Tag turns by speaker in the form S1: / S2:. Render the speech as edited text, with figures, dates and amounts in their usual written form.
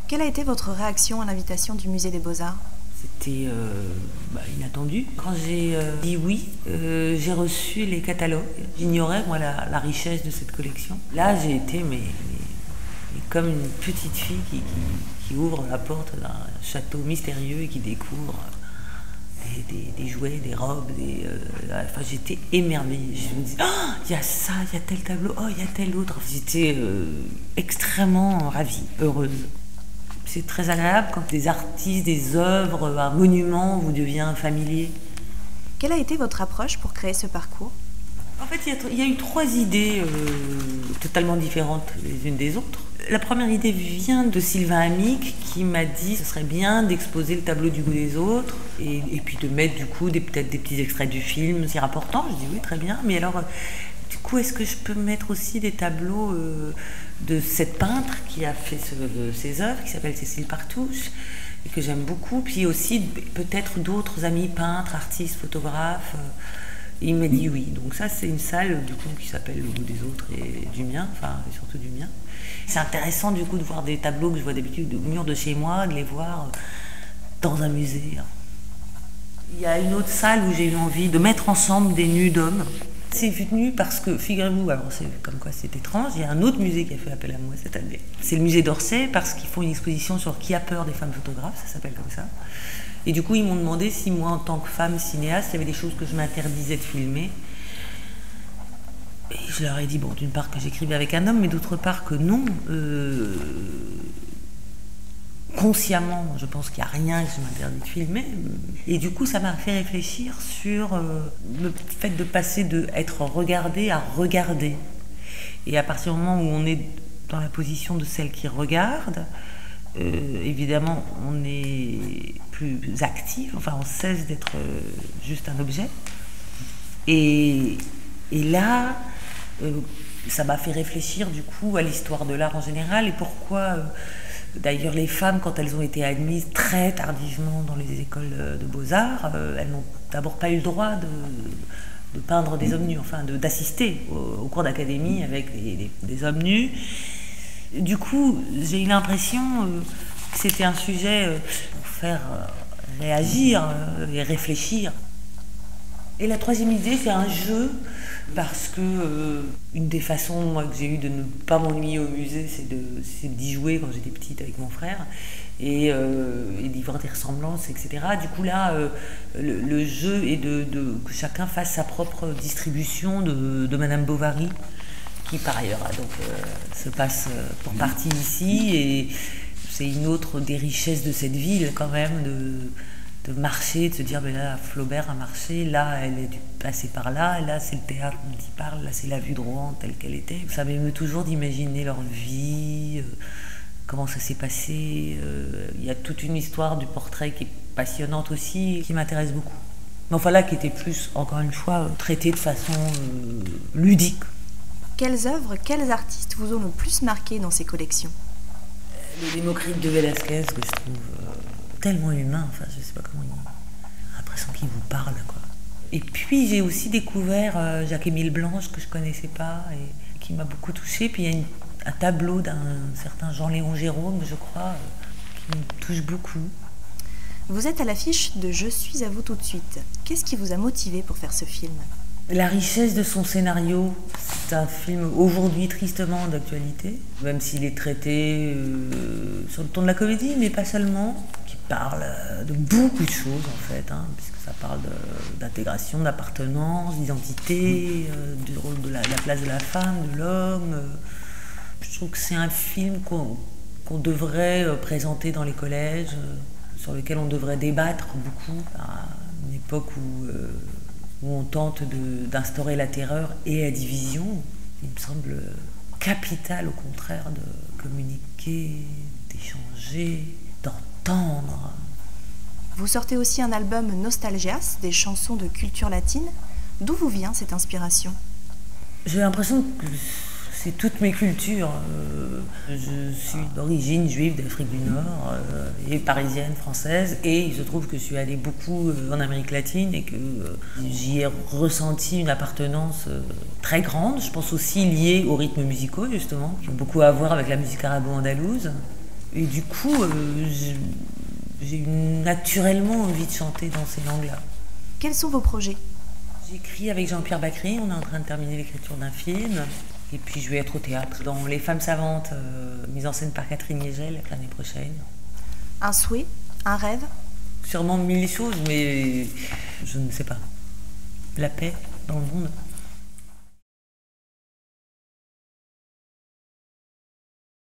S1: Quelle a été votre réaction à l'invitation du Musée des Beaux-Arts?
S2: C'était inattendu. Quand j'ai dit oui, j'ai reçu les catalogues. J'ignorais, moi, la richesse de cette collection. Là, j'ai été mais comme une petite fille qui ouvre la porte d'un château mystérieux et qui découvre des jouets, des robes. Enfin, j'étais émerveillée. Je me disais, oh, il y a ça, il y a tel tableau, oh, il y a tel autre. J'étais extrêmement ravie, heureuse. C'est très agréable quand des artistes, des œuvres, un monument vous devient familier.
S1: Quelle a été votre approche pour créer ce parcours?
S2: En fait, il y a eu 3 idées totalement différentes les unes des autres. La première idée vient de Sylvain Amic qui m'a dit que ce serait bien d'exposer le tableau du goût des autres et puis de mettre du coup peut-être des petits extraits du film, c'est important. Je dis oui, très bien, mais alors du coup, est-ce que je peux mettre aussi des tableaux de cette peintre qui a fait ces œuvres, qui s'appelle Cécile Partouche, et que j'aime beaucoup, puis aussi peut-être d'autres amis peintres, artistes, photographes. Et il m'a dit oui. Donc ça, c'est une salle du coup qui s'appelle Le goût des autres et du mien, enfin et surtout du mien. C'est intéressant du coup de voir des tableaux que je vois d'habitude au mur de chez moi, de les voir dans un musée. Il y a une autre salle où j'ai eu envie de mettre ensemble des nus d'hommes. C'est venu parce que, figurez-vous, alors c'est comme quoi c'est étrange, il y a un autre musée qui a fait appel à moi cette année. C'est le musée d'Orsay parce qu'ils font une exposition sur qui a peur des femmes photographes, ça s'appelle comme ça. Et du coup, ils m'ont demandé si moi, en tant que femme cinéaste, il y avait des choses que je m'interdisais de filmer. Et je leur ai dit, bon, d'une part que j'écrivais avec un homme, mais d'autre part que non. Consciemment, je pense qu'il n'y a rien que je m'interdis de filmer. Et du coup, ça m'a fait réfléchir sur le fait de passer de être regardé à regarder. Et à partir du moment où on est dans la position de celle qui regarde, évidemment, on est plus actif, enfin, on cesse d'être juste un objet. Et là, ça m'a fait réfléchir du coup à l'histoire de l'art en général et pourquoi, d'ailleurs, les femmes, quand elles ont été admises très tardivement dans les écoles de beaux-arts, elles n'ont d'abord pas eu le droit de peindre des hommes nus, enfin d'assister au cours d'académie avec des hommes nus. Du coup, j'ai eu l'impression que c'était un sujet pour faire réagir et réfléchir. Et la troisième idée, c'est un jeu, parce que une des façons moi, que j'ai eu de ne pas m'ennuyer au musée, c'est d'y jouer quand j'étais petite avec mon frère, et d'y voir des ressemblances, etc. Du coup là, le jeu est que chacun fasse sa propre distribution de Madame Bovary, qui par ailleurs se passe pour partie ici, et c'est une autre des richesses de cette ville quand même, de marcher, de se dire, mais là, Flaubert a marché, là, elle est passée par là, là, c'est le théâtre dont il parle, là, c'est la vue de Rouen telle qu'elle était. Ça m'émeut toujours d'imaginer leur vie, comment ça s'est passé. Il y a toute une histoire du portrait qui est passionnante aussi, qui m'intéresse beaucoup. Mais enfin là, qui était plus, encore une fois, traitée de façon ludique.
S1: Quelles œuvres, quels artistes vous ont le plus marqué dans ces collections?
S2: Le Démocrite de Velázquez, que je trouve tellement humain, enfin je sais pas comment il a l'impression qu'il vous parle, quoi. Et puis j'ai aussi découvert Jacques-Émile Blanche que je connaissais pas et qui m'a beaucoup touchée. Puis il y a un tableau d'un certain Jean-Léon Gérôme, je crois, qui me touche beaucoup.
S1: Vous êtes à l'affiche de Je suis à vous tout de suite. Qu'est-ce qui vous a motivé pour faire ce film?
S2: La richesse de son scénario, c'est un film aujourd'hui tristement d'actualité, même s'il est traité sur le ton de la comédie, mais pas seulement, qui parle de beaucoup de choses en fait, puisque ça parle d'intégration, d'appartenance, d'identité, du rôle de la place de la femme, de l'homme. Je trouve que c'est un film qu'on devrait présenter dans les collèges, sur lequel on devrait débattre beaucoup, à une époque où on tente d'instaurer la terreur et la division. Il me semble capital, au contraire, de communiquer, d'échanger, d'entendre.
S1: Vous sortez aussi un album Nostalgias, des chansons de culture latine. D'où vous vient cette inspiration?
S2: J'ai l'impression que c'est toutes mes cultures. Je suis d'origine juive d'Afrique du Nord et parisienne, française, et il se trouve que je suis allée beaucoup en Amérique latine et que j'y ai ressenti une appartenance très grande. Je pense aussi liée aux rythmes musicaux, justement, qui ont beaucoup à voir avec la musique arabo-andalouse. Et du coup, j'ai eu naturellement envie de chanter dans ces langues-là.
S1: Quels sont vos projets?
S2: J'écris avec Jean-Pierre Bacry, on est en train de terminer l'écriture d'un film. Et puis je vais être au théâtre dans Les Femmes Savantes, mise en scène par Catherine Yegel l'année prochaine.
S1: Un souhait? Un rêve?
S2: Sûrement mille choses, mais je ne sais pas. La paix dans le monde.